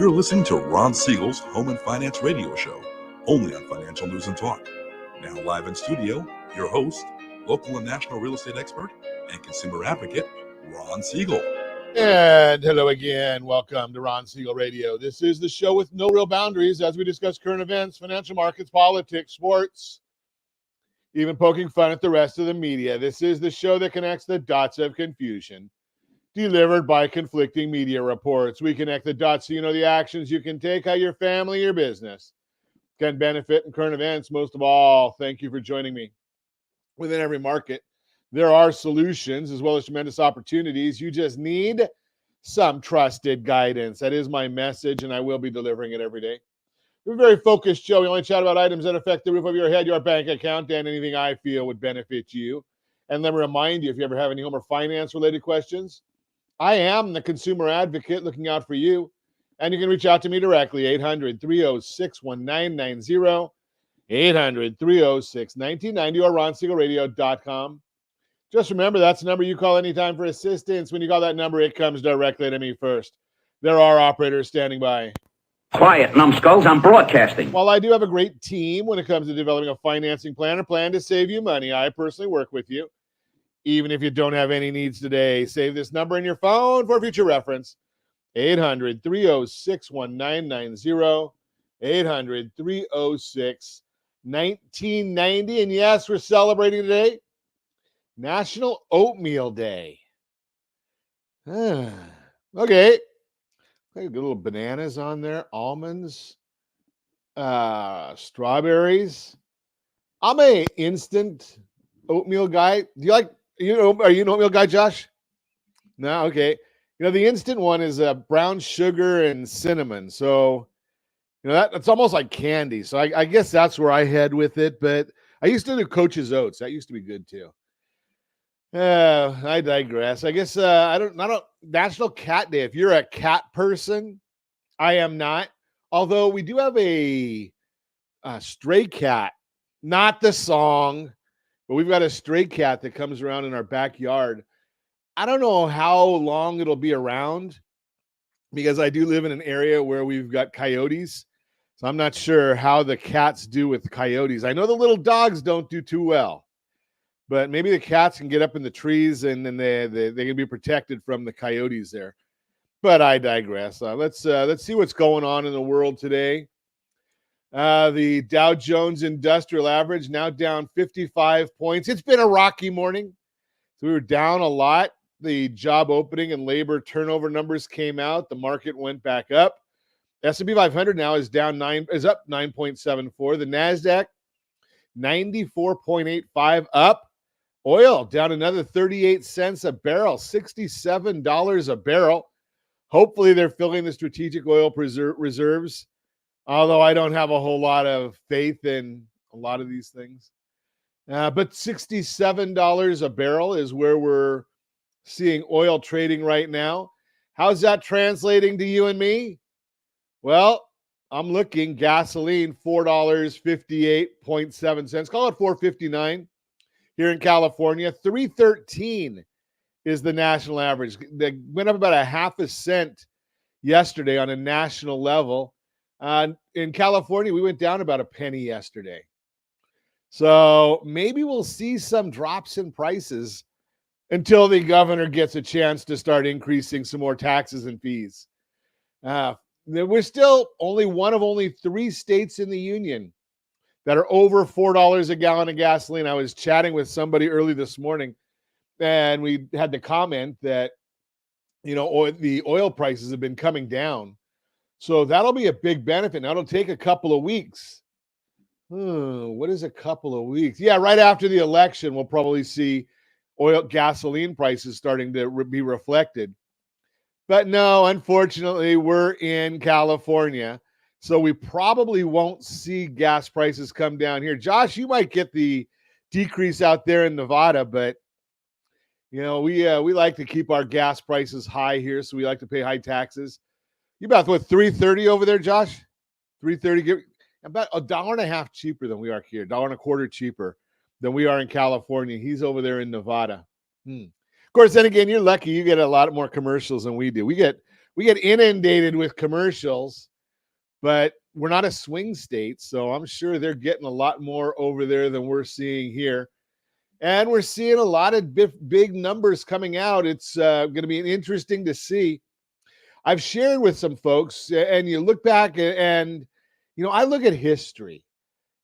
You're listening to Ron Siegel's Home and Finance Radio Show, only on Financial News and Talk. Now live in studio, your host, local and national real estate expert and consumer advocate, Ron Siegel. And hello again. Welcome to Ron Siegel Radio. This is the show with no real boundaries as we discuss current events, financial markets, politics, sports, even poking fun at the rest of the media. This is the show that connects the dots of confusion, delivered by conflicting media reports. We connect the dots so you know the actions you can take, how your family, your business can benefit in current events. Most of all, thank you for joining me. Within every market, there are solutions as well as tremendous opportunities. You just need some trusted guidance. That is my message, and I will be delivering it every day. We're a very focused show. We only chat about items that affect the roof of your head, your bank account, and anything I feel would benefit you. And let me remind you, if you ever have any home or finance-related questions, I am the consumer advocate looking out for you. And you can reach out to me directly, 800-306-1990, 800-306-1990, or ronsiegelradio.com. Just remember, that's the number you call anytime for assistance. When you call that number, it comes directly to me first. There are operators standing by. Quiet, numbskulls, I'm broadcasting. While I do have a great team when it comes to developing a financing plan or plan to save you money, I personally work with you. Even if you don't have any needs today, save this number in your phone for future reference. 800-306-1990, 800-306-1990. And yes, we're celebrating today National Oatmeal Day. Okay. Got good little bananas on there, almonds, strawberries. I'm a instant oatmeal guy. Do you like, are you an oatmeal guy, Josh? No, okay. The instant one is brown sugar and cinnamon. So, that's almost like candy. So I guess that's where I head with it. But I used to do Coach's Oats. That used to be good too. I digress. I guess I don't National Cat Day. If you're a cat person, I am not. Although we do have a stray cat, not the song, but we've got a stray cat that comes around in our backyard. I don't know how long it'll be around because I do live in an area where we've got coyotes. So I'm not sure how the cats do with coyotes. I know the little dogs don't do too well. But maybe the cats can get up in the trees and then they can be protected from the coyotes there. But I digress. Let's see what's going on in the world today. The Dow Jones Industrial Average now down 55 points. It's been a rocky morning. So we were down a lot. The job opening and labor turnover numbers came out. The market went back up. S&P 500 now is up 9.74. The NASDAQ 94.85 up. Oil down another 38 cents a barrel, $67 a barrel. Hopefully they're filling the strategic oil reserves, although I don't have a whole lot of faith in a lot of these things. But $67 a barrel is where we're seeing oil trading right now. How's that translating to you and me? Well, I'm looking gasoline, $4.58.7. Call it $4.59. Here in California, $3.13 is the national average. They went up about a half a cent yesterday on a national level. In California, we went down about a penny yesterday. So maybe we'll see some drops in prices until the governor gets a chance to start increasing some more taxes and fees. We're still only one of only 3 states in the union that are over $4 a gallon of gasoline. I was chatting with somebody early this morning, and we had the comment that, the oil prices have been coming down. So that'll be a big benefit. Now, it'll take a couple of weeks. What is a couple of weeks? Yeah, right after the election, we'll probably see gasoline prices starting to be reflected. But no, unfortunately, we're in California. So we probably won't see gas prices come down here. Josh, you might get the decrease out there in Nevada, but we like to keep our gas prices high here, so we like to pay high taxes. You about $3.30 over there, Josh? $3.30, about $1.50 cheaper than we are here. $1.25 cheaper than we are in California. He's over there in Nevada. Of course, then again, you're lucky. You get a lot more commercials than we do. We get we get inundated with commercials, but we're not a swing state, so I'm sure they're getting a lot more over there than we're seeing here. And we're seeing a lot of big numbers coming out. It's going to be interesting to see. I've shared with some folks, and you look back and, I look at history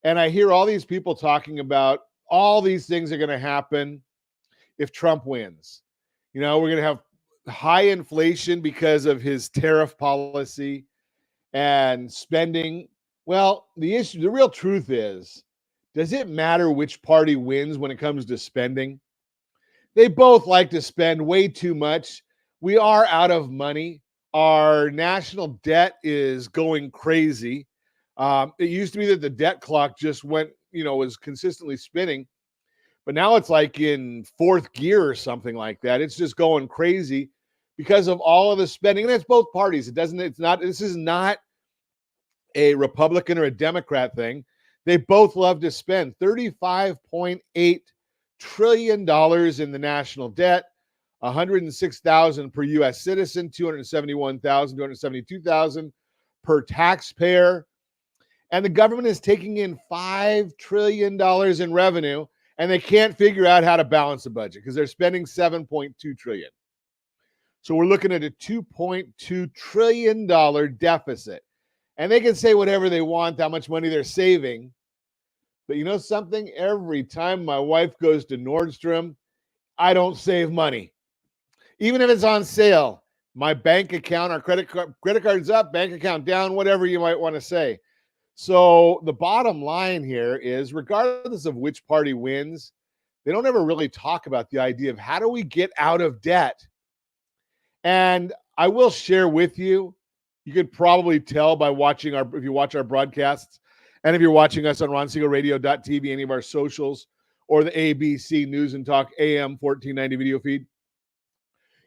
and I hear all these people talking about all these things are going to happen if Trump wins. We're going to have high inflation because of his tariff policy and spending. Well, the real truth is, does it matter which party wins when it comes to spending? They both like to spend way too much. We are out of money. Our national debt is going crazy. It used to be that the debt clock just went, was consistently spinning. But now it's like in fourth gear or something like that. It's just going crazy because of all of the spending. And it's both parties. This is not a Republican or a Democrat thing. They both love to spend $35.8 trillion in the national debt, 106,000 per U.S. citizen, 271,000, 272,000 per taxpayer. And the government is taking in $5 trillion in revenue, and they can't figure out how to balance the budget because they're spending $7.2 trillion. So we're looking at a $2.2 trillion deficit. And they can say whatever they want, how much money they're saving. But you know something? Every time my wife goes to Nordstrom, I don't save money. Even if it's on sale, my bank account, our credit card's up, bank account down, whatever you might want to say. So the bottom line here is, regardless of which party wins, they don't ever really talk about the idea of how do we get out of debt. And I will share with you, you could probably tell by if you watch our broadcasts, and if you're watching us on RonSiegelRadio.tv, any of our socials, or the ABC News and Talk AM 1490 video feed,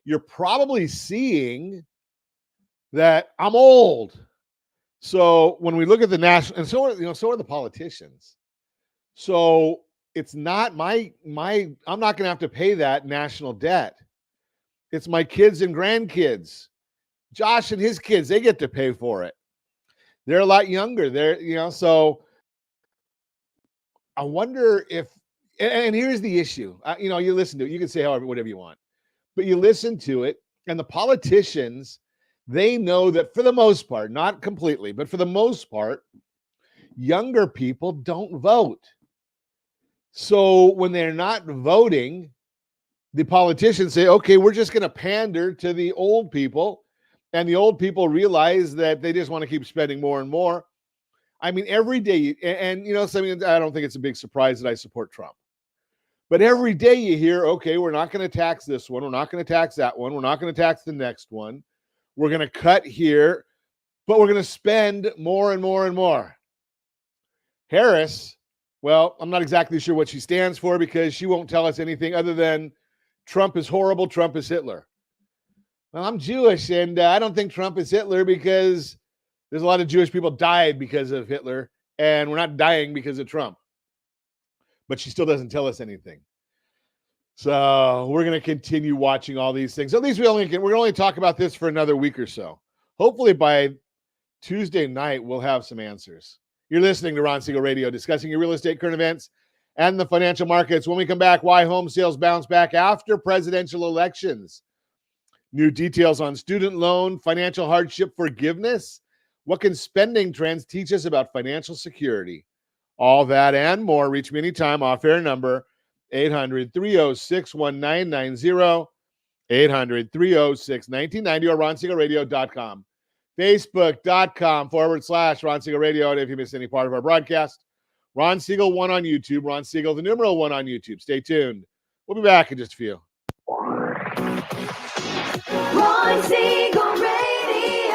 you're probably seeing that I'm old. So when we look at the national, and so are the politicians. So it's not I'm not going to have to pay that national debt. It's my kids and grandkids. Josh and his kids, they get to pay for it. They're a lot younger. So I wonder if, and here's the issue. You listen to it. You can say whatever you want, but you listen to it, and the politicians, they know that for the most part, not completely, but for the most part, younger people don't vote. So when they're not voting, the politicians say, okay, we're just going to pander to the old people. And the old people realize that they just want to keep spending more and more. I mean, every day, and I don't think it's a big surprise that I support Trump. But every day you hear, okay, we're not going to tax this one. We're not going to tax that one. We're not going to tax the next one. We're going to cut here, but we're going to spend more and more and more. Harris, well, I'm not exactly sure what she stands for because she won't tell us anything other than Trump is horrible, Trump is Hitler. Well, I'm Jewish, and I don't think Trump is Hitler because there's a lot of Jewish people died because of Hitler, and we're not dying because of Trump. But she still doesn't tell us anything. So we're going to continue watching all these things. At least we're going to only talk about this for another week or so. Hopefully by Tuesday night, we'll have some answers. You're listening to Ron Siegel Radio, discussing your real estate, current events, and the financial markets. When we come back, why home sales bounce back after presidential elections. New details on student loan, financial hardship forgiveness. What can spending trends teach us about financial security? All that and more. Reach me anytime. Off-air number 800-306-1990, 800-306-1990, or RonSiegelRadio.com. Facebook.com/Ron Siegel Radio. And if you missed any part of our broadcast, Ron Siegel 1 on YouTube, Ron Siegel, the numeral 1 on YouTube. Stay tuned. We'll be back in just a few. Ron Siegel Radio,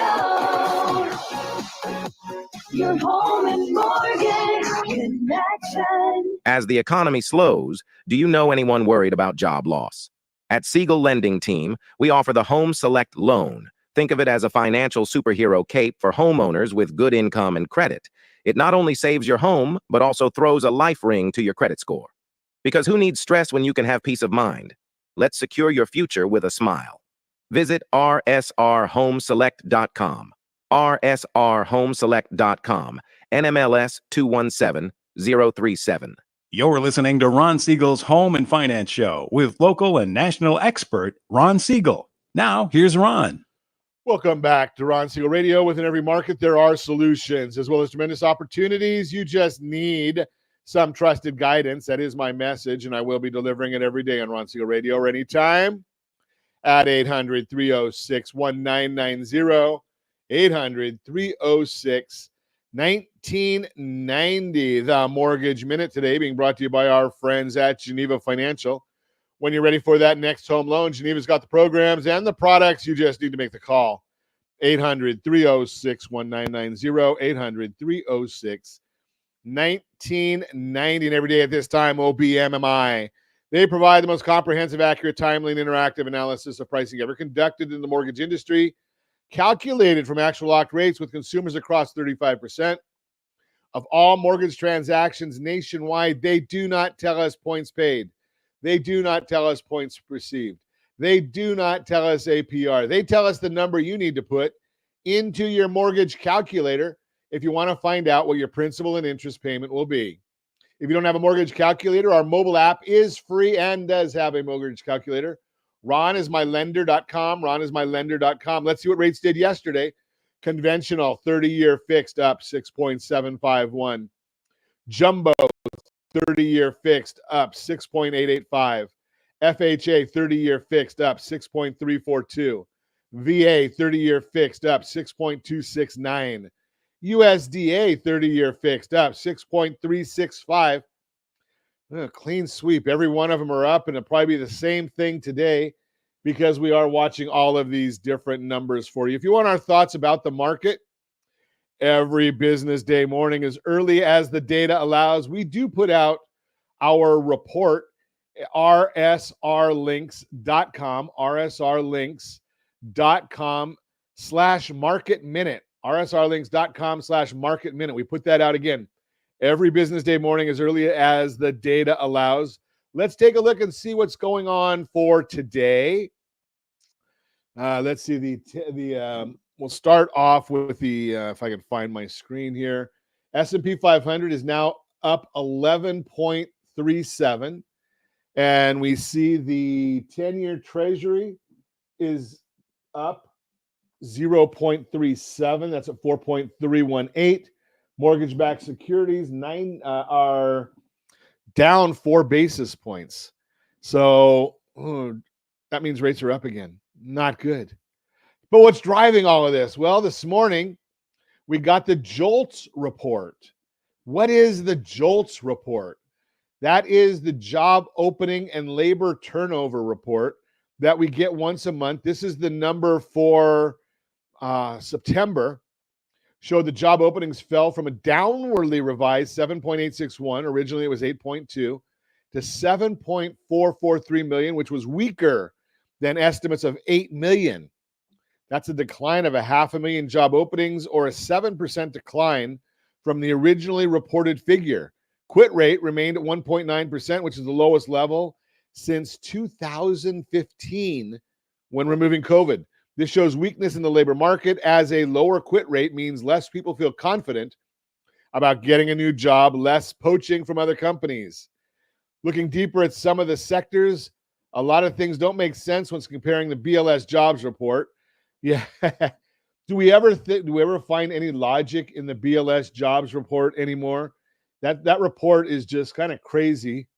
your home and mortgage connection. As the economy slows, do you know anyone worried about job loss? At Siegel Lending Team, we offer the Home Select Loan. Think of it as a financial superhero cape for homeowners with good income and credit. It not only saves your home, but also throws a life ring to your credit score. Because who needs stress when you can have peace of mind? Let's secure your future with a smile. Visit rsrhomeselect.com. rsrhomeselect.com. NMLS 217037. You're listening to Ron Siegel's Home and Finance Show with local and national expert Ron Siegel. Now, here's Ron. Welcome back to Ron Siegel Radio. Within every market, there are solutions as well as tremendous opportunities. You just need some trusted guidance. That is my message, and I will be delivering it every day on Ron Siegel Radio or anytime at 800-306-1990, 800-306-1990. The Mortgage Minute today being brought to you by our friends at Geneva Financial. When you're ready for that next home loan, Geneva's got the programs and the products. You just need to make the call. 800-306-1990, 800-306-1990. And every day at this time, OBMMI. They provide the most comprehensive, accurate, timely, and interactive analysis of pricing ever conducted in the mortgage industry, calculated from actual locked rates with consumers across 35% of all mortgage transactions nationwide. They do not tell us points paid. They do not tell us points received. They do not tell us APR. They tell us the number you need to put into your mortgage calculator if you want to find out what your principal and interest payment will be. If you don't have a mortgage calculator, our mobile app is free and does have a mortgage calculator. RonIsMyLender.com. RonIsMyLender.com. Let's see what rates did yesterday. Conventional 30-year fixed up 6.751. Jumbo 30-year fixed up 6.885. FHA 30-year fixed up 6.342. VA 30-year fixed up 6.269. USDA 30-year fixed up 6.365. Clean sweep. Every one of them are up, and it'll probably be the same thing today because we are watching all of these different numbers for you. If you want our thoughts about the market, every business day morning, as early as the data allows, we do put out our report, rsrlinks.com, rsrlinks.com/market minute, rsrlinks.com/market minute. We put that out again every business day morning as early as the data allows. Let's take a look and see what's going on for today. Let's see we'll start off with the, if I can find my screen here. S&P 500 is now up 11.37. And we see the 10-year Treasury is up 0.37. That's at 4.318. Mortgage-backed securities are down 4 basis points. So that means rates are up again. Not good. But what's driving all of this? Well, this morning, we got the JOLTS report. What is the JOLTS report? That is the job opening and labor turnover report that we get once a month. This is the number for September. Showed the job openings fell from a downwardly revised 7.861. Originally, it was 8.2 to 7.443 million, which was weaker than estimates of 8 million. That's a decline of 500,000 job openings, or a 7% decline from the originally reported figure. Quit rate remained at 1.9%, which is the lowest level since 2015 when removing COVID. This shows weakness in the labor market, as a lower quit rate means less people feel confident about getting a new job, less poaching from other companies. Looking deeper at some of the sectors, a lot of things don't make sense when comparing the BLS jobs report. Yeah. Do we ever find any logic in the BLS jobs report anymore? That report is just kind of crazy.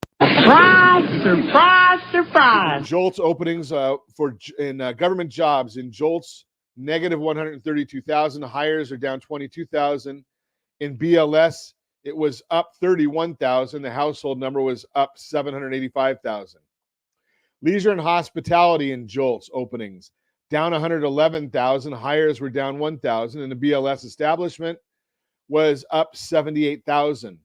Surprise. JOLTS openings in government jobs in JOLTS, negative 132,000. Hires are down 22,000. In BLS, it was up 31,000. The household number was up 785,000. Leisure and hospitality in JOLTS openings, down 111,000. Hires were down 1,000. And the BLS establishment was up 78,000.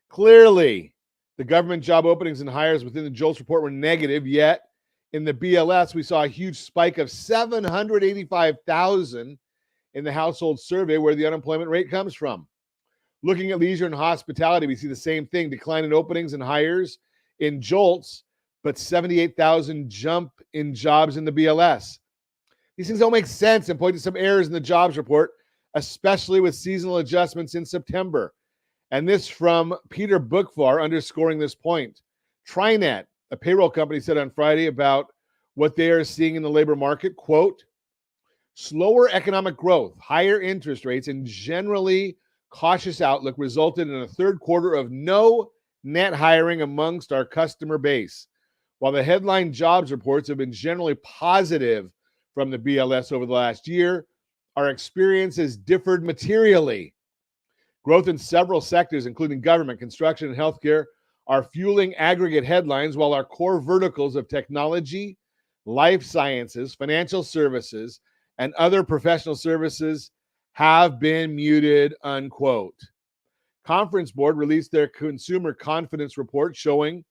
Clearly, the government job openings and hires within the JOLTS report were negative, yet in the BLS, we saw a huge spike of 785,000 in the household survey, where the unemployment rate comes from. Looking at leisure and hospitality, we see the same thing, decline in openings and hires in JOLTS, but 78,000 jump in jobs in the BLS. These things don't make sense and point to some errors in the jobs report, especially with seasonal adjustments in September. And this from Peter Bookvar underscoring this point. TriNet, a payroll company, said on Friday about what they are seeing in the labor market, quote, slower economic growth, higher interest rates, and generally cautious outlook resulted in a third quarter of no net hiring amongst our customer base. While the headline jobs reports have been generally positive from the BLS over the last year, our experience has differed materially. Growth in several sectors, including government, construction, and healthcare, are fueling aggregate headlines, while our core verticals of technology, life sciences, financial services, and other professional services have been muted, unquote. Conference Board released their consumer confidence report showing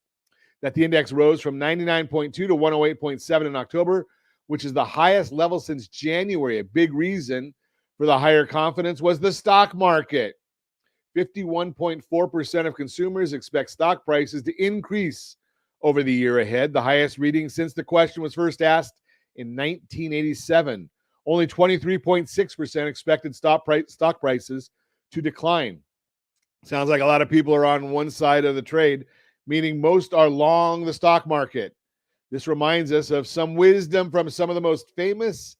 that the index rose from 99.2 to 108.7 in October, which is the highest level since January. A big reason for the higher confidence was the stock market. 51.4% of consumers expect stock prices to increase over the year ahead, the highest reading since the question was first asked in 1987. Only 23.6% expected stock prices to decline. Sounds like a lot of people are on one side of the trade, meaning most are long the stock market. This reminds us of some wisdom from some of the most famous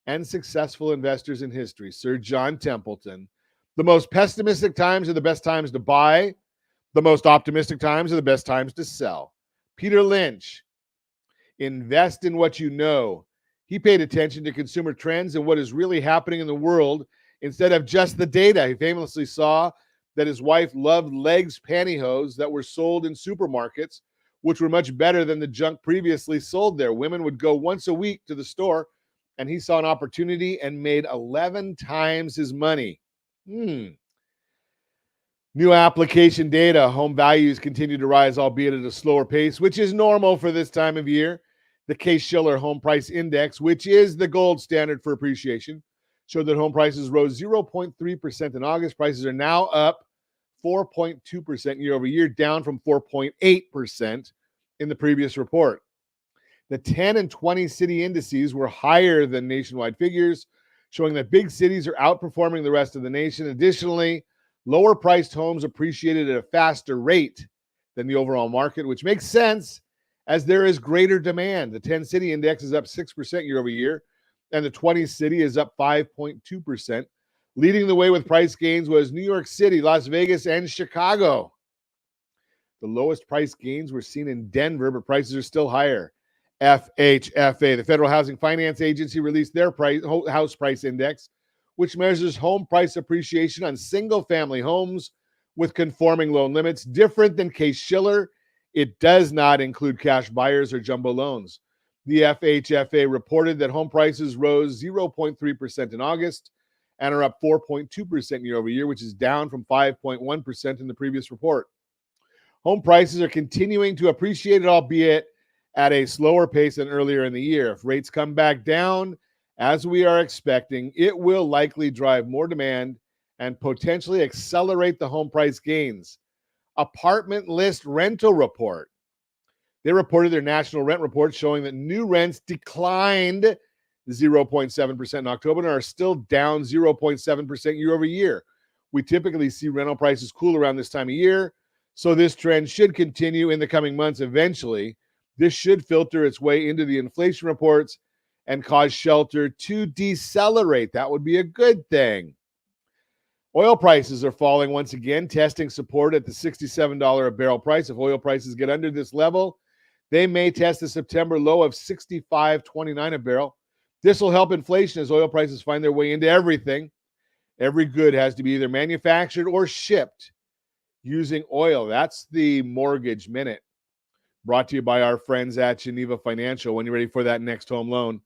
and successful investors in history. Sir John Templeton. The most pessimistic times are the best times to buy. The most optimistic times are the best times to sell. Peter Lynch. Invest in what you know. He paid attention to consumer trends and what is really happening in the world instead of just the data. He famously saw that his wife loved legs pantyhose that were sold in supermarkets, which were much better than the junk previously sold there. Women would go once a week to the store, and he saw an opportunity and made 11 times his money. New application data. Home values continue to rise, albeit at a slower pace, which is normal for this time of year. The Case-Shiller Home Price Index, which is the gold standard for appreciation, showed that home prices rose 0.3% in August. Prices are now up 4.2% year over year, down from 4.8% in the previous report. The 10 and 20 city indices were higher than nationwide figures, showing that big cities are outperforming the rest of the nation. Additionally, lower priced homes appreciated at a faster rate than the overall market, which makes sense as there is greater demand. The 10 city index is up 6% year over year, and the 20 city is up 5.2%. Leading the way with price gains was New York City, Las Vegas, and Chicago. The lowest price gains were seen in Denver, but prices are still higher. FHFA, the Federal Housing Finance Agency, released their house price index, which measures home price appreciation on single-family homes with conforming loan limits. Different than Case-Shiller, it does not include cash buyers or jumbo loans. The FHFA reported that home prices rose 0.3% in August and are up 4.2% year over year, which is down from 5.1% in the previous report. Home prices are continuing to appreciate, albeit at a slower pace than earlier in the year. If rates come back down, as we are expecting, it will likely drive more demand and potentially accelerate the home price gains. Apartment List Rental Report. They reported their national rent report showing that new rents declined 0.7% in October and are still down 0.7% year over year. We typically see rental prices cool around this time of year, so this trend should continue in the coming months eventually. This should filter its way into the inflation reports and cause shelter to decelerate. That would be a good thing. Oil prices are falling once again, testing support at the $67 a barrel price. If oil prices get under this level, they may test the September low of $65.29 a barrel. This will help inflation as oil prices find their way into everything. Every good has to be either manufactured or shipped using oil. That's the Mortgage Minute, brought to you by our friends at Geneva Financial. When you're ready for that next home loan,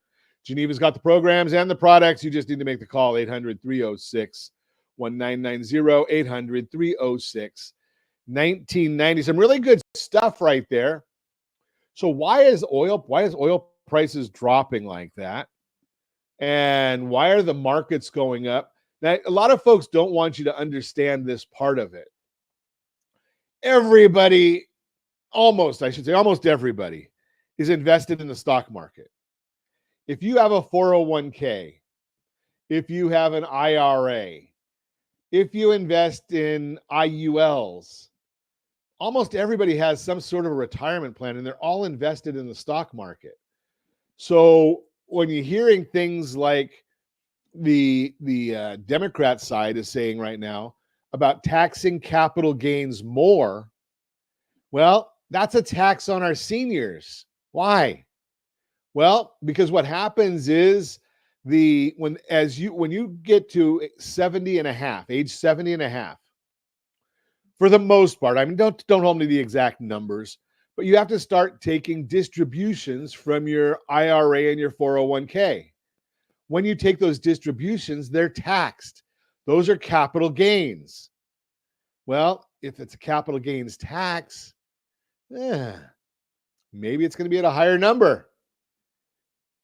Geneva's got the programs and the products. You just need to make the call, 800-306-1990, 800-306-1990. Some really good stuff right there. So why is oil prices dropping like that? And why are the markets going up? Now, a lot of folks don't want you to understand this part of it. Everybody, almost everybody, is invested in the stock market. If you have a 401k, if you have an IRA, if you invest in IULs, almost everybody has some sort of a retirement plan, and they're all invested in the stock market. So when you're hearing things like the Democrat side is saying right now about taxing capital gains more, well, that's a tax on our seniors. Why? Well, because what happens is when you get to 70 and a half, age 70 and a half, for the most part, I mean, don't hold me to the exact numbers, but you have to start taking distributions from your IRA and your 401k. When you take those distributions, they're taxed. Those are capital gains. Well, if it's a capital gains tax, maybe it's going to be at a higher number.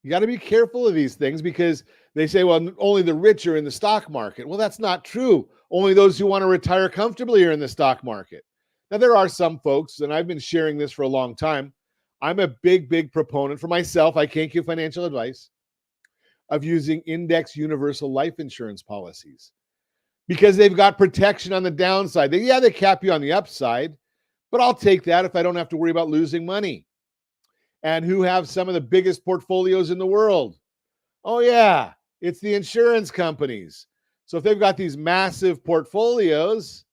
You got to be careful of these things because they say, well, only the rich are in the stock market. Well, that's not true. Only those who want to retire comfortably are in the stock market. Now, there are some folks, and I've been sharing this for a long time. I'm a big proponent for myself. I can't give financial advice of using index universal life insurance policies because they've got protection on the downside. They cap you on the upside, but I'll take that if I don't have to worry about losing money. And who have some of the biggest portfolios in the world? Oh, yeah, it's the insurance companies. So if they've got these massive portfolios,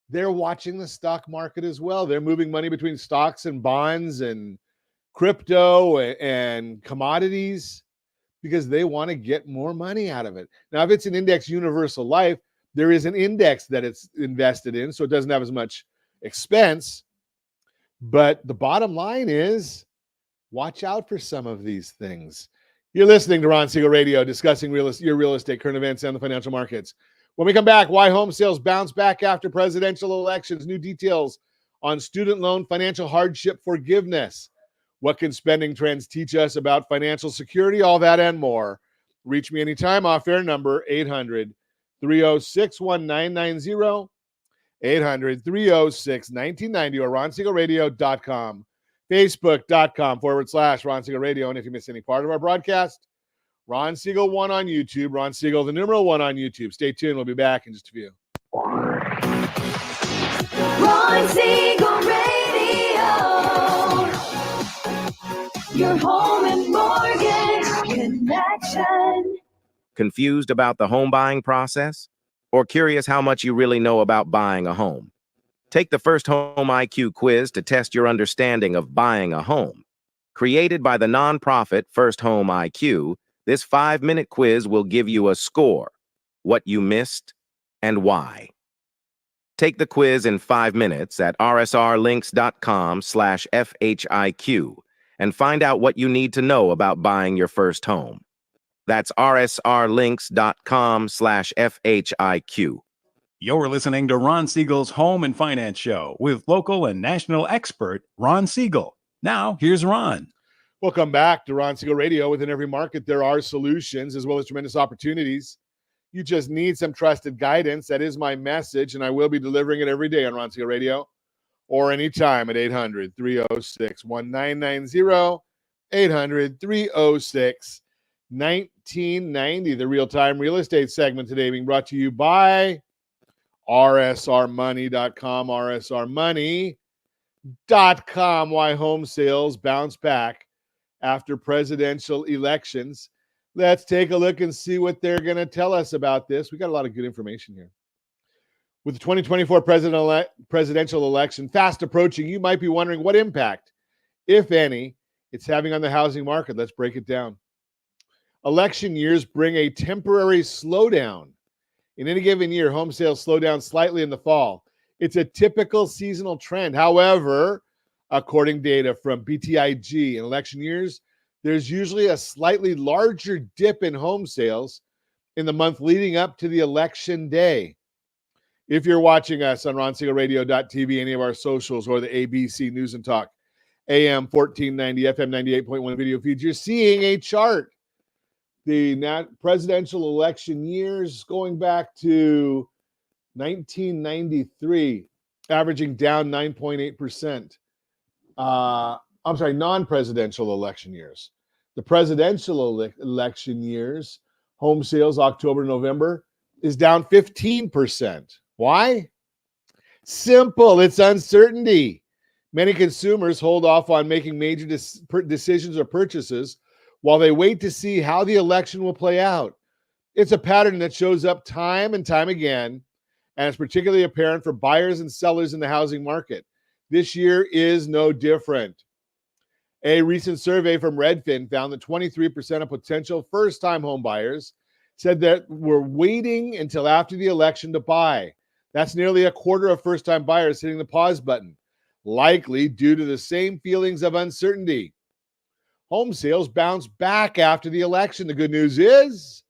they're watching the stock market as well. They're moving money between stocks and bonds and crypto and commodities because they want to get more money out of it. Now, if it's an index universal life, there is an index that it's invested in, so it doesn't have as much expense. But the bottom line is, watch out for some of these things. You're listening to Ron Siegel Radio, discussing your real estate, current events, and the financial markets. When we come back, why home sales bounce back after presidential elections, new details on student loan financial hardship forgiveness. What can spending trends teach us about financial security? All that and more. Reach me anytime. Off-air number 800-306-1990, 800-306-1990, or ronsiegelradio.com. Facebook.com/Ron Siegel Radio. And if you miss any part of our broadcast, Ron Siegel 1 on YouTube, Ron Siegel, the numeral 1 on YouTube. Stay tuned. We'll be back in just a few. Ron Siegel Radio. Your home and mortgage connection. Confused about the home buying process? Or curious how much you really know about buying a home? Take the First Home IQ quiz to test your understanding of buying a home. Created by the nonprofit First Home IQ, this 5-minute quiz will give you a score, what you missed, and why. Take the quiz in 5 minutes at rsrlinks.com/FHIQ and find out what you need to know about buying your first home. That's rsrlinks.com/FHIQ. You're listening to Ron Siegel's Home and Finance Show with local and national expert Ron Siegel. Now, here's Ron. Welcome back to Ron Siegel Radio. Within every market, there are solutions as well as tremendous opportunities. You just need some trusted guidance. That is my message, and I will be delivering it every day on Ron Siegel Radio or anytime at 800-306-1990, 800-306-1990. The real-time real estate segment today being brought to you by rsrmoney.com, rsrmoney.com. Why home sales bounce back after presidential elections. Let's take a look and see what they're going to tell us about this. We got a lot of good information here. With the 2024 presidential election fast approaching, you might be wondering what impact, if any, it's having on the housing market. Let's break it down. Election years bring a temporary slowdown. In any given year, home sales slow down slightly in the fall. It's a typical seasonal trend. However, according to data from BTIG, in election years, there's usually a slightly larger dip in home sales in the month leading up to the election day. If you're watching us on ronsiegelradio.tv, any of our socials, or the ABC News and Talk, AM 1490, FM 98.1 video feeds, you're seeing a chart. The presidential election years going back to 1993, averaging down 9.8%. Non-presidential election years. The presidential election years, home sales October to November is down 15%. Why? Simple, it's uncertainty. Many consumers hold off on making major decisions or purchases while they wait to see how the election will play out. It's a pattern that shows up time and time again, and it's particularly apparent for buyers and sellers in the housing market. This year is no different. A recent survey from Redfin found that 23% of potential first-time home buyers said that we're waiting until after the election to buy. That's nearly a quarter of first-time buyers hitting the pause button, likely due to the same feelings of uncertainty. Home sales bounce back after the election. The good news is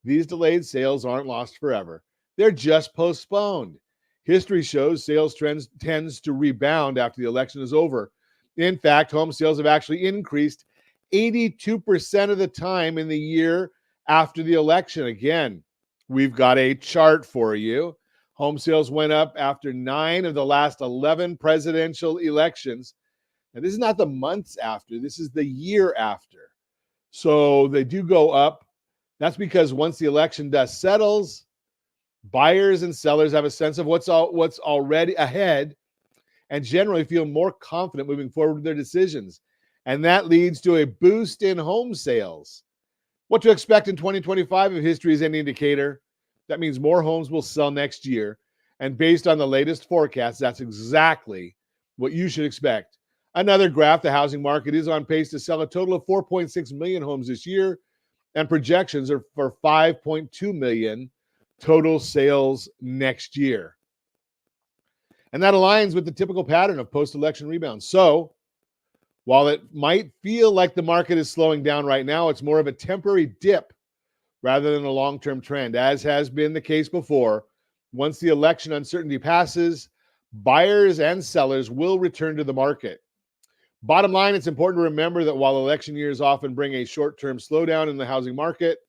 these delayed sales aren't lost forever. They're just postponed. History shows sales trends tends to rebound after the election is over. In fact, home sales have actually increased 82% of the time in the year after the election. Again, we've got a chart for you. Home sales went up after 9 of the last 11 presidential elections. Now, this is not the months after, this is the year after. So they do go up. That's because once the election dust settles, buyers and sellers have a sense of what's already ahead and generally feel more confident moving forward with their decisions. And that leads to a boost in home sales. What to expect in 2025 if history is any indicator? That means more homes will sell next year. And based on the latest forecasts, that's exactly what you should expect. Another graph, the housing market is on pace to sell a total of 4.6 million homes this year, and projections are for 5.2 million total sales next year. And that aligns with the typical pattern of post-election rebounds. So, while it might feel like the market is slowing down right now, it's more of a temporary dip rather than a long-term trend, as has been the case before. Once the election uncertainty passes, buyers and sellers will return to the market. Bottom line, it's important to remember that while election years often bring a short-term slowdown in the housing market,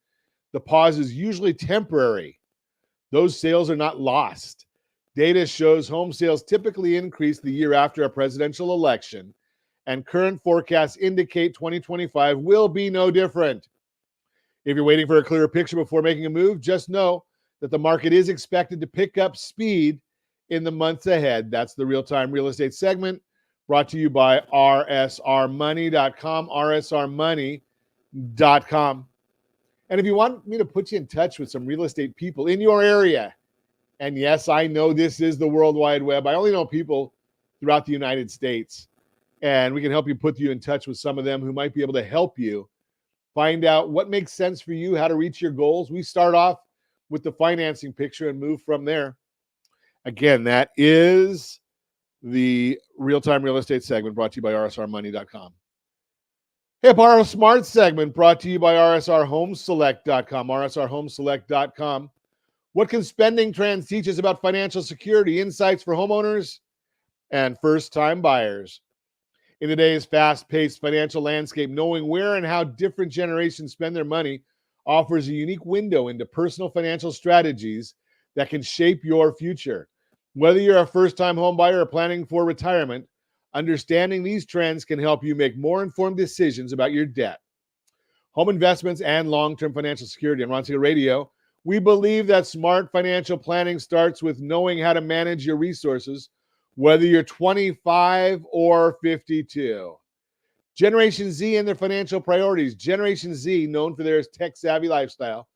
the pause is usually temporary. Those sales are not lost. Data shows home sales typically increase the year after a presidential election, and current forecasts indicate 2025 will be no different. If you're waiting for a clearer picture before making a move, just know that the market is expected to pick up speed in the months ahead. That's the real-time real estate segment brought to you by rsrmoney.com, rsrmoney.com. And if you want me to put you in touch with some real estate people in your area, and yes, I know this is the World Wide Web. I only know people throughout the United States, and we can help you put you in touch with some of them who might be able to help you find out what makes sense for you, how to reach your goals. We start off with the financing picture and move from there. Again, that is the real-time real estate segment brought to you by rsrmoney.com. Hey, Borrow Smart segment brought to you by rsrhomeselect.com, rsrhomeselect.com. What can spending trends teach us about financial security, insights for homeowners and first-time buyers? In today's fast-paced financial landscape, knowing where and how different generations spend their money offers a unique window into personal financial strategies that can shape your future. Whether you're a first-time home buyer or planning for retirement, understanding these trends can help you make more informed decisions about your debt, home investments, and long-term financial security. On Ron Siegel Radio, we believe that smart financial planning starts with knowing how to manage your resources, whether you're 25 or 52. Generation Z and their financial priorities. Generation Z, known for their tech-savvy lifestyle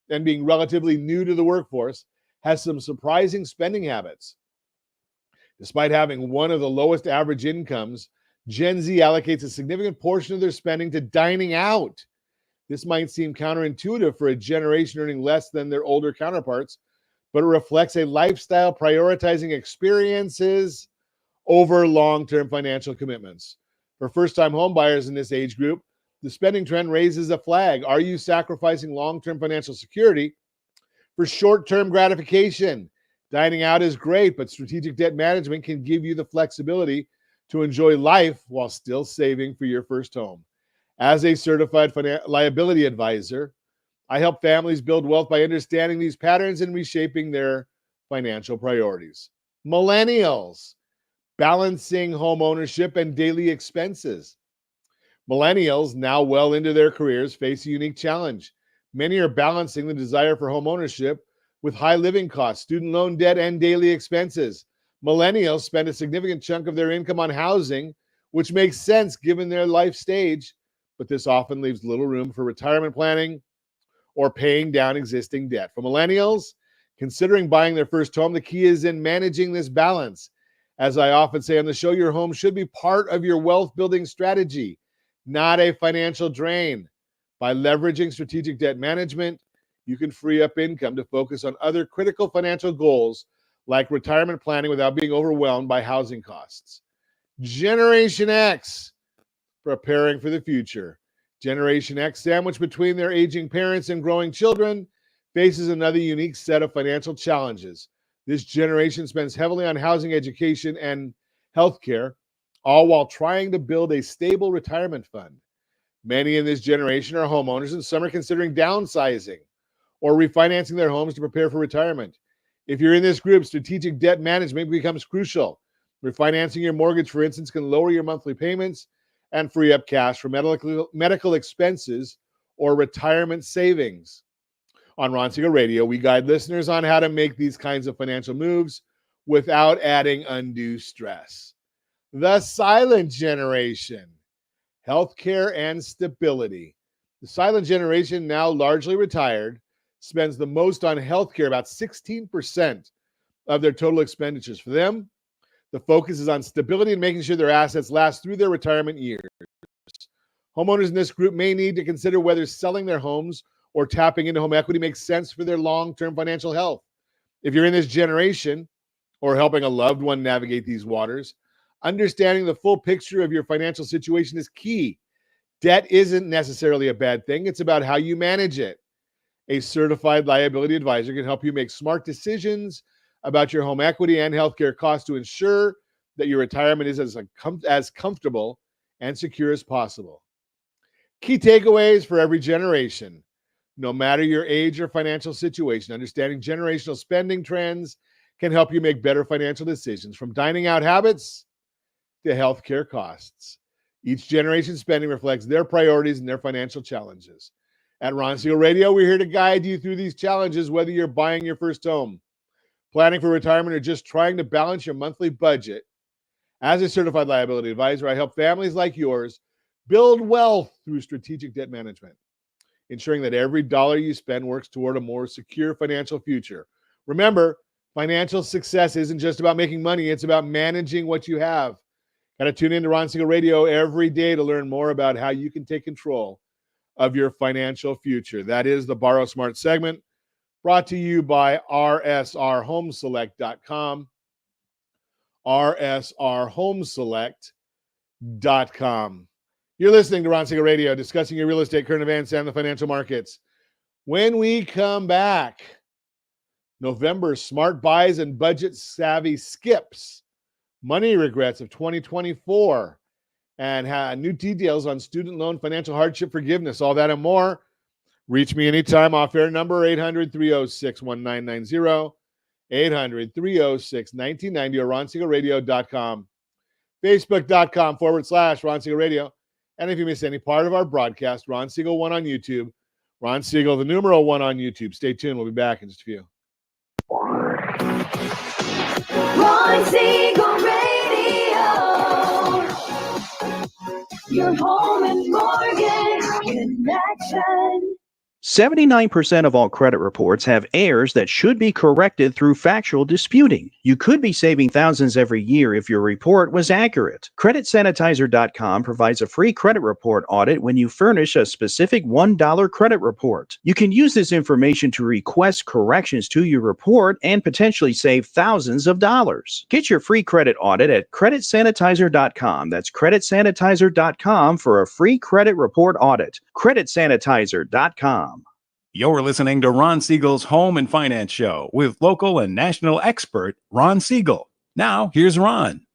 and being relatively new to the workforce, has some surprising spending habits. Despite having one of the lowest average incomes, Gen Z allocates a significant portion of their spending to dining out. This might seem counterintuitive for a generation earning less than their older counterparts, but it reflects a lifestyle prioritizing experiences over long-term financial commitments. For first-time home buyers in this age group, the spending trend raises a flag. Are you sacrificing long-term financial security for short-term gratification? Dining out is great, but strategic debt management can give you the flexibility to enjoy life while still saving for your first home. As a certified liability advisor, I help families build wealth by understanding these patterns and reshaping their financial priorities. Millennials, balancing home ownership and daily expenses. Millennials, now well into their careers, face a unique challenge. Many are balancing the desire for home ownership with high living costs, student loan debt, and daily expenses. Millennials spend a significant chunk of their income on housing, which makes sense given their life stage, but this often leaves little room for retirement planning or paying down existing debt. For millennials considering buying their first home, the key is in managing this balance. As I often say on the show, your home should be part of your wealth building strategy, not a financial drain. By leveraging strategic debt management, you can free up income to focus on other critical financial goals like retirement planning without being overwhelmed by housing costs. Generation X, preparing for the future. Generation X, sandwiched between their aging parents and growing children, faces another unique set of financial challenges. This generation spends heavily on housing, education, and healthcare, all while trying to build a stable retirement fund. Many in this generation are homeowners, and some are considering downsizing or refinancing their homes to prepare for retirement. If you're in this group, strategic debt management becomes crucial. Refinancing your mortgage, for instance, can lower your monthly payments and free up cash for medical expenses or retirement savings. On Ron Siegel Radio, we guide listeners on how to make these kinds of financial moves without adding undue stress. The silent generation, healthcare and stability. The silent generation, now largely retired, spends the most on healthcare, about 16% of their total expenditures. For them, the focus is on stability and making sure their assets last through their retirement years. Homeowners in this group may need to consider whether selling their homes or tapping into home equity makes sense for their long-term financial health. If you're in this generation or helping a loved one navigate these waters, understanding the full picture of your financial situation is key. Debt isn't necessarily a bad thing. It's about how you manage it. A certified liability advisor can help you make smart decisions about your home equity and healthcare costs to ensure that your retirement is as comfortable and secure as possible. Key takeaways for every generation. No matter your age or financial situation, understanding generational spending trends can help you make better financial decisions, from dining out habits to healthcare costs. Each generation's spending reflects their priorities and their financial challenges. At Ron Siegel Radio, we're here to guide you through these challenges, whether you're buying your first home, planning for retirement, or just trying to balance your monthly budget. As a certified liability advisor, I help families like yours build wealth through strategic debt management, ensuring that every dollar you spend works toward a more secure financial future. Remember, financial success isn't just about making money, it's about managing what you have. Got to tune in to Ron Siegel Radio every day to learn more about how you can take control of your financial future. That is the Borrow Smart segment, brought to you by rsrhomeselect.com. rsrhomeselect.com. You're listening to Ron Siegel Radio, discussing your real estate, current events, and the financial markets. When we come back, November smart buys and budget savvy skips, money regrets of 2024, and new details on student loan financial hardship forgiveness, all that and more. Reach me anytime, off-air number 800-306-1990, 800-306-1990, or ronsiegelradio.com, facebook.com/Ron Siegel Radio. And if you miss any part of our broadcast, Ron Siegel 1 on YouTube, Ron Siegel, the numeral 1 on YouTube. Stay tuned. We'll be back in just a few. Ron Siegel Radio, your home and mortgage connection. 79% of all credit reports have errors that should be corrected through factual disputing. You could be saving thousands every year if your report was accurate. CreditSanitizer.com provides a free credit report audit when you furnish a specific $1 credit report. You can use this information to request corrections to your report and potentially save thousands of dollars. Get your free credit audit at CreditSanitizer.com. That's CreditSanitizer.com for a free credit report audit. CreditSanitizer.com. You're listening to Ron Siegel's Home and Finance Show with local and national expert Ron Siegel. Now, here's Ron.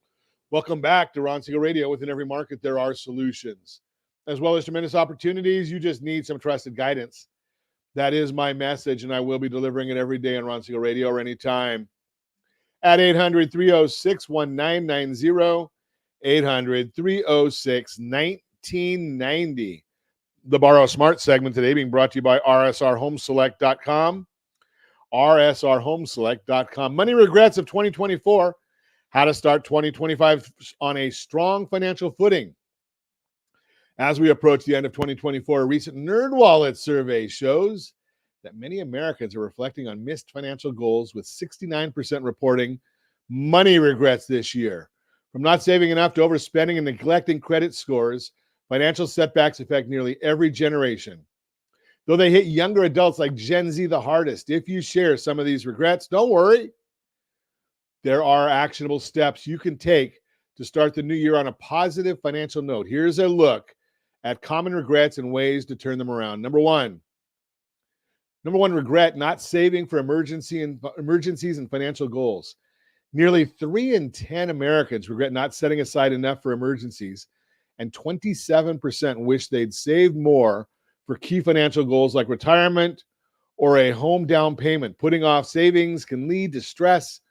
Welcome back to Ron Siegel Radio. Within every market, there are solutions, as well as tremendous opportunities. You just need some trusted guidance. That is my message, and I will be delivering it every day on Ron Siegel Radio or anytime at 800-306-1990, 800-306-1990. 1990. The Borrow Smart segment today being brought to you by rsrhomeselect.com. rsrhomeselect.com. Money regrets of 2024. How to start 2025 on a strong financial footing. As we approach the end of 2024, a recent NerdWallet survey shows that many Americans are reflecting on missed financial goals, with 69% reporting money regrets this year. From not saving enough to overspending and neglecting credit scores, financial setbacks affect nearly every generation. Though they hit younger adults like Gen Z the hardest, if you share some of these regrets, don't worry. There are actionable steps you can take to start the new year on a positive financial note. Here's a look at common regrets and ways to turn them around. Number one regret: not saving for emergencies and financial goals. Nearly 3 in 10 Americans regret not setting aside enough for emergencies, and 27% wish they'd saved more for key financial goals like retirement or a home down payment. Putting off savings can lead to stress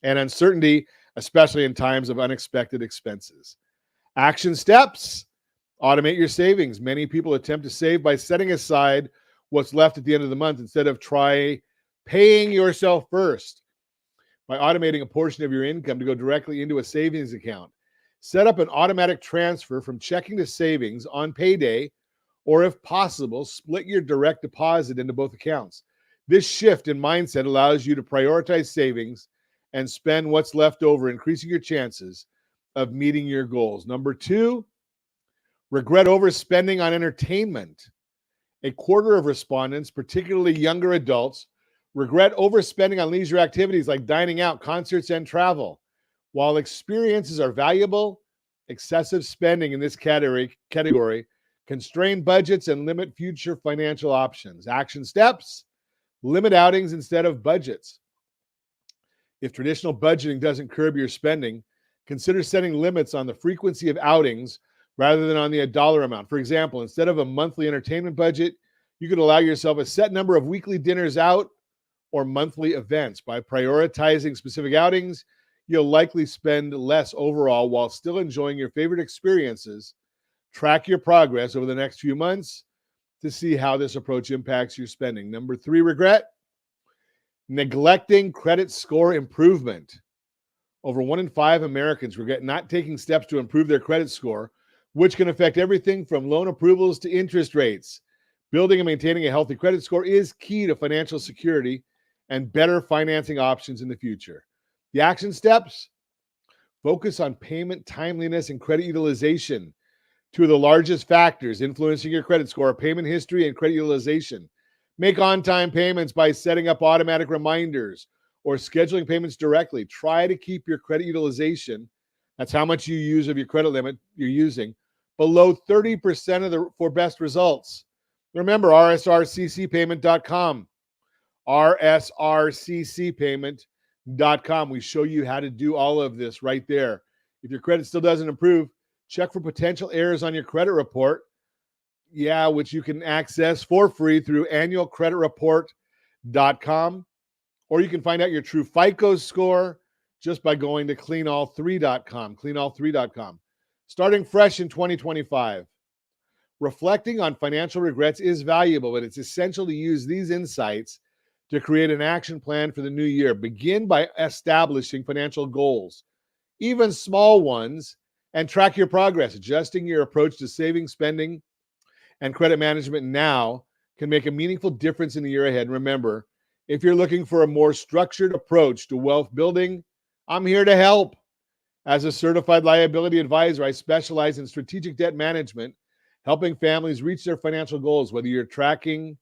and uncertainty, especially in times of unexpected expenses. Action steps: automate your savings. Many people attempt to save by setting aside what's left at the end of the month instead of paying yourself first. By automating a portion of your income to go directly into a savings account, set up an automatic transfer from checking to savings on payday, or if possible, split your direct deposit into both accounts. This shift in mindset allows you to prioritize savings and spend what's left over, increasing your chances of meeting your goals. Number two, regret overspending on entertainment. A quarter of respondents, particularly younger adults, regret overspending on leisure activities like dining out, concerts, and travel. While experiences are valuable, excessive spending in this category constrain budgets and limit future financial options. Action steps: limit outings instead of budgets. If traditional budgeting doesn't curb your spending, consider setting limits on the frequency of outings rather than on the dollar amount. For example, instead of a monthly entertainment budget, you could allow yourself a set number of weekly dinners out or monthly events. By prioritizing specific outings, you'll likely spend less overall while still enjoying your favorite experiences. Track your progress over the next few months to see how this approach impacts your spending. Number three regret: neglecting credit score improvement. Over 1 in 5 Americans regret not taking steps to improve their credit score, which can affect everything from loan approvals to interest rates. Building and maintaining a healthy credit score is key to financial security and better financing options in the future. The action steps: focus on payment timeliness and credit utilization. Two of the largest factors influencing your credit score are payment history and credit utilization. Make on-time payments by setting up automatic reminders or scheduling payments directly. Try to keep your credit utilization, that's how much you use of your credit limit you're using, below 30% for best results. Remember, rsrccpayment.com. rsrccpayment.com. We show you how to do all of this right there. If your credit still doesn't improve, check for potential errors on your credit report, which you can access for free through annualcreditreport.com. Or you can find out your true FICO score just by going to cleanall3.com, cleanall3.com. Starting fresh in 2025. Reflecting on financial regrets is valuable, but it's essential to use these insights to create an action plan for the new year. Begin by establishing financial goals, even small ones, and track your progress. Adjusting your approach to saving, spending, and credit management now can make a meaningful difference in the year ahead. Remember, if you're looking for a more structured approach to wealth building, I'm here to help. As a certified liability advisor, I specialize in strategic debt management, helping families reach their financial goals. Whether you're tackling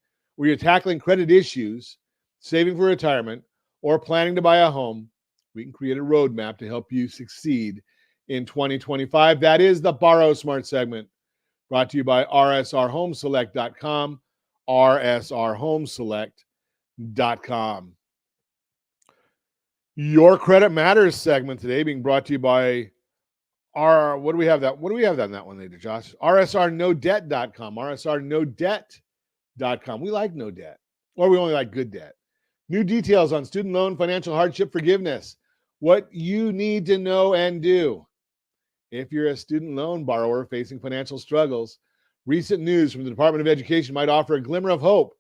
credit issues, saving for retirement, or planning to buy a home, we can create a roadmap to help you succeed in 2025. That is the Borrow Smart segment, brought to you by rsrhomeselect.com, rsrhomeselect.com. Your Credit Matters segment today being brought to you by what do we have on that one later, Josh? rsrnodebt.com, rsrnodebt.com. We like no debt, or we only like good debt. New details on student loan financial hardship forgiveness. What you need to know and do. If you're a student loan borrower facing financial struggles, recent news from the Department of Education might offer a glimmer of hope.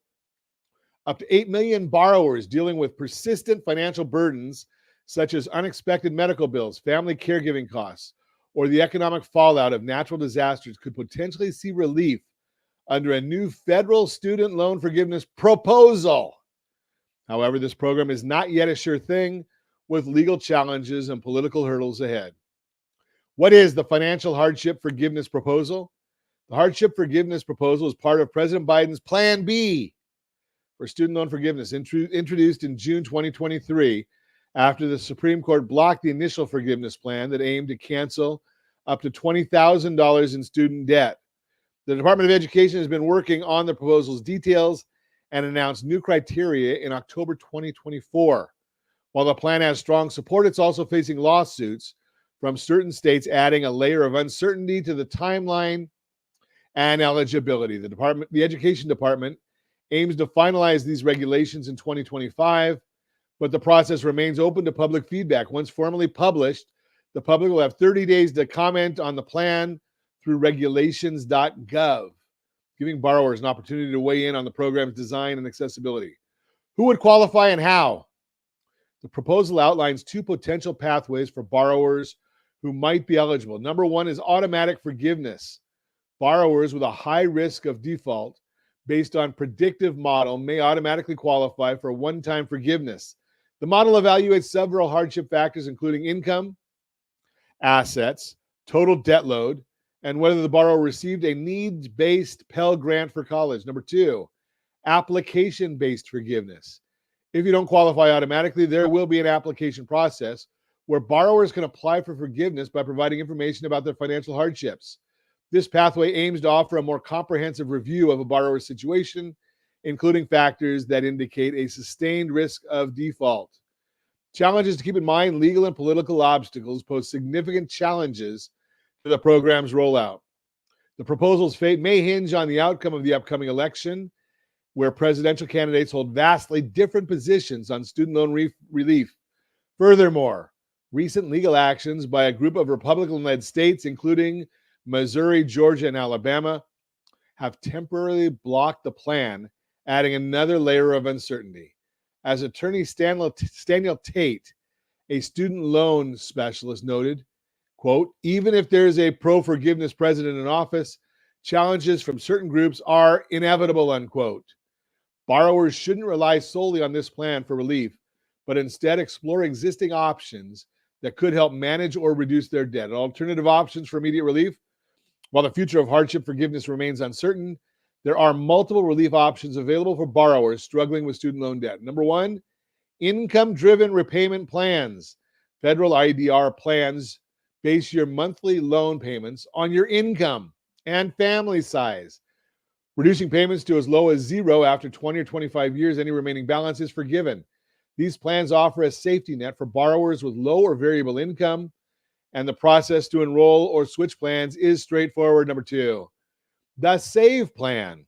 Up to 8 million borrowers dealing with persistent financial burdens, such as unexpected medical bills, family caregiving costs, or the economic fallout of natural disasters, could potentially see relief under a new federal student loan forgiveness proposal. However, this program is not yet a sure thing, with legal challenges and political hurdles ahead. What is the financial hardship forgiveness proposal? The hardship forgiveness proposal is part of President Biden's Plan B for student loan forgiveness, introduced in June 2023 after the Supreme Court blocked the initial forgiveness plan that aimed to cancel up to $20,000 in student debt. The Department of Education has been working on the proposal's details and announced new criteria in October 2024. While the plan has strong support, it's also facing lawsuits from certain states, adding a layer of uncertainty to the timeline and eligibility. The Education Department aims to finalize these regulations in 2025, but the process remains open to public feedback. Once formally published, the public will have 30 days to comment on the plan through regulations.gov, giving borrowers an opportunity to weigh in on the program's design and accessibility. Who would qualify and how? The proposal outlines two potential pathways for borrowers who might be eligible. Number one is automatic forgiveness. Borrowers with a high risk of default based on predictive model may automatically qualify for one-time forgiveness. The model evaluates several hardship factors, including income, assets, total debt load, and whether the borrower received a needs-based Pell Grant for college. Number two, application-based forgiveness. If you don't qualify automatically, there will be an application process where borrowers can apply for forgiveness by providing information about their financial hardships. This pathway aims to offer a more comprehensive review of a borrower's situation, including factors that indicate a sustained risk of default. Challenges to keep in mind: legal and political obstacles pose significant challenges to the program's rollout. The proposal's fate may hinge on the outcome of the upcoming election, where presidential candidates hold vastly different positions on student loan relief. Furthermore, recent legal actions by a group of Republican-led states, including Missouri, Georgia, and Alabama, have temporarily blocked the plan, adding another layer of uncertainty. As attorney Staniel Tate, a student loan specialist, noted, quote, even if there is a pro-forgiveness president in office, challenges from certain groups are inevitable, unquote. Borrowers shouldn't rely solely on this plan for relief, but instead explore existing options that could help manage or reduce their debt. Alternative options for immediate relief: while the future of hardship forgiveness remains uncertain, there are multiple relief options available for borrowers struggling with student loan debt. Number one, income-driven repayment plans. Federal IDR plans base your monthly loan payments on your income and family size. Reducing payments to as low as zero after 20 or 25 years, any remaining balance is forgiven. These plans offer a safety net for borrowers with low or variable income, and the process to enroll or switch plans is straightforward. Number two, the SAVE plan.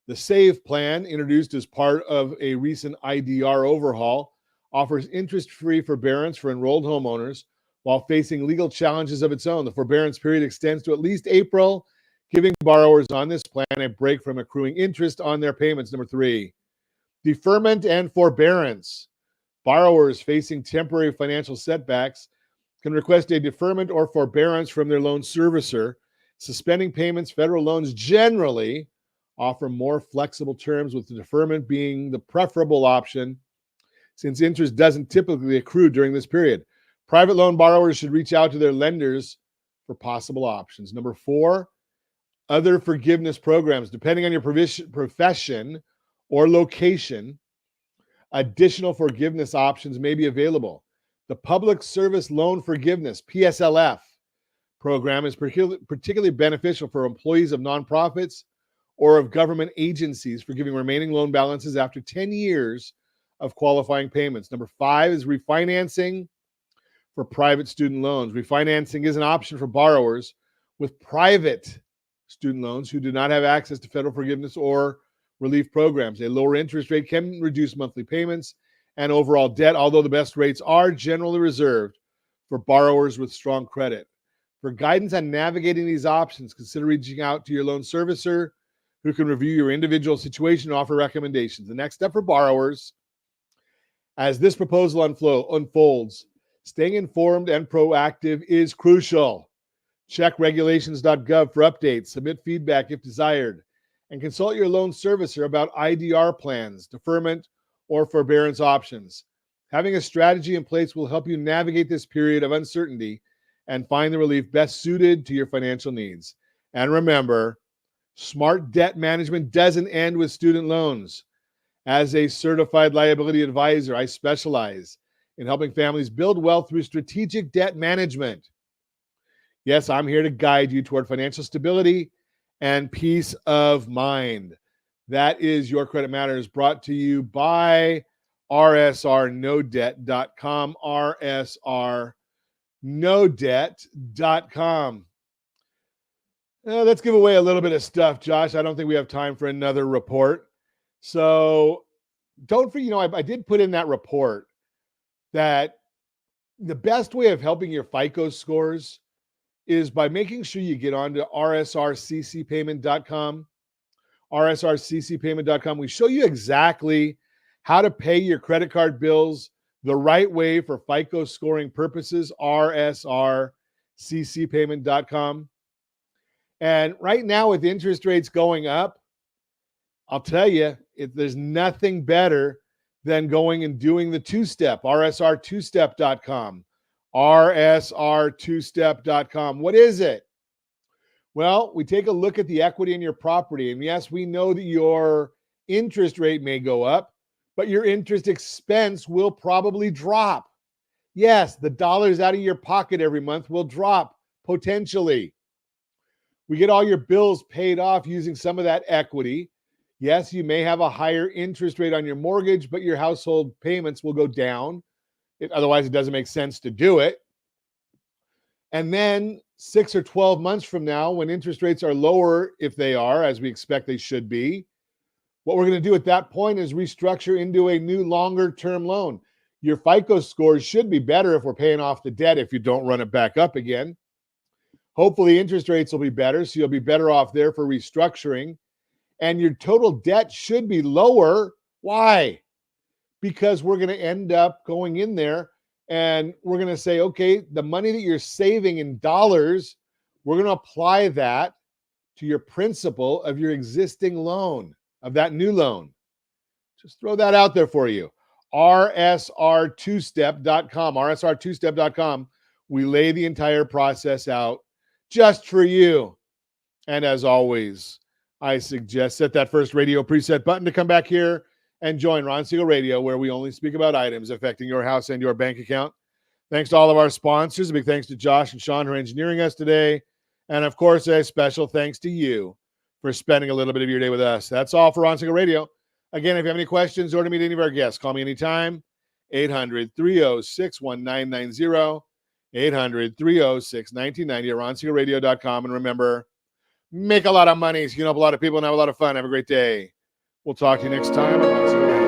The SAVE plan, introduced as part of a recent IDR overhaul, offers interest-free forbearance for enrolled homeowners while facing legal challenges of its own. The forbearance period extends to at least April, giving borrowers on this plan a break from accruing interest on their payments. Number three, deferment and forbearance. Borrowers facing temporary financial setbacks can request a deferment or forbearance from their loan servicer. Suspending payments, federal loans generally offer more flexible terms, with the deferment being the preferable option since interest doesn't typically accrue during this period. Private loan borrowers should reach out to their lenders for possible options. Number four, other forgiveness programs. Depending on your profession or location, additional forgiveness options may be available. The Public Service Loan Forgiveness, PSLF, program is particularly beneficial for employees of nonprofits or of government agencies, forgiving remaining loan balances after 10 years of qualifying payments. Number five is refinancing for private student loans. Refinancing is an option for borrowers with private student loans who do not have access to federal forgiveness or relief programs. A lower interest rate can reduce monthly payments and overall debt, although the best rates are generally reserved for borrowers with strong credit. For guidance on navigating these options, consider reaching out to your loan servicer who can review your individual situation and offer recommendations. The next step for borrowers, as this proposal unfolds, staying informed and proactive is crucial. Check regulations.gov for updates, submit feedback if desired, and consult your loan servicer about IDR plans, deferment, or forbearance options. Having a strategy in place will help you navigate this period of uncertainty and find the relief best suited to your financial needs. And remember, smart debt management doesn't end with student loans. As a certified liability advisor, I specialize in helping families build wealth through strategic debt management. Yes, I'm here to guide you toward financial stability and peace of mind. That is Your Credit Matters, brought to you by rsrnodebt.com, rsrnodebt.com. Let's give away a little bit of stuff, Josh. I don't think we have time for another report. So don't forget, I did put in that report that the best way of helping your FICO scores is by making sure you get onto rsrccpayment.com, rsrccpayment.com. We show you exactly how to pay your credit card bills the right way for FICO scoring purposes, rsrccpayment.com. And right now, with interest rates going up, I'll tell you, there's nothing better than going and doing the two-step, rsr2step.com, rsr2step.com. What is it? Well, we take a look at the equity in your property. And yes, we know that your interest rate may go up, but your interest expense will probably drop. Yes, the dollars out of your pocket every month will drop potentially. We get all your bills paid off using some of that equity. Yes, you may have a higher interest rate on your mortgage, but your household payments will go down. Otherwise, it doesn't make sense to do it. And then 6 or 12 months from now, when interest rates are lower, if they are, as we expect they should be, what we're going to do at that point is restructure into a new longer-term loan. Your FICO scores should be better if we're paying off the debt if you don't run it back up again. Hopefully, interest rates will be better, so you'll be better off there for restructuring. And your total debt should be lower. Why? Because we're going to end up going in there and we're going to say, okay, the money that you're saving in dollars, we're going to apply that to your principal of your existing loan, of that new loan. Just throw that out there for you. rsr2step.com, rsr2step.com. We lay the entire process out just for you. And as always, I suggest set that first radio preset button to come back here and join Ron Siegel Radio, where we only speak about items affecting your house and your bank account. Thanks to all of our sponsors. A big thanks to Josh and Sean who are engineering us today. And of course, a special thanks to you for spending a little bit of your day with us. That's all for Ron Siegel Radio. Again, if you have any questions or to meet any of our guests, call me anytime. 800-306-1990. 800-306-1990 at ronsiegelradio.com. And remember, make a lot of money so you can help a lot of people and have a lot of fun. Have a great day. We'll talk to you next time.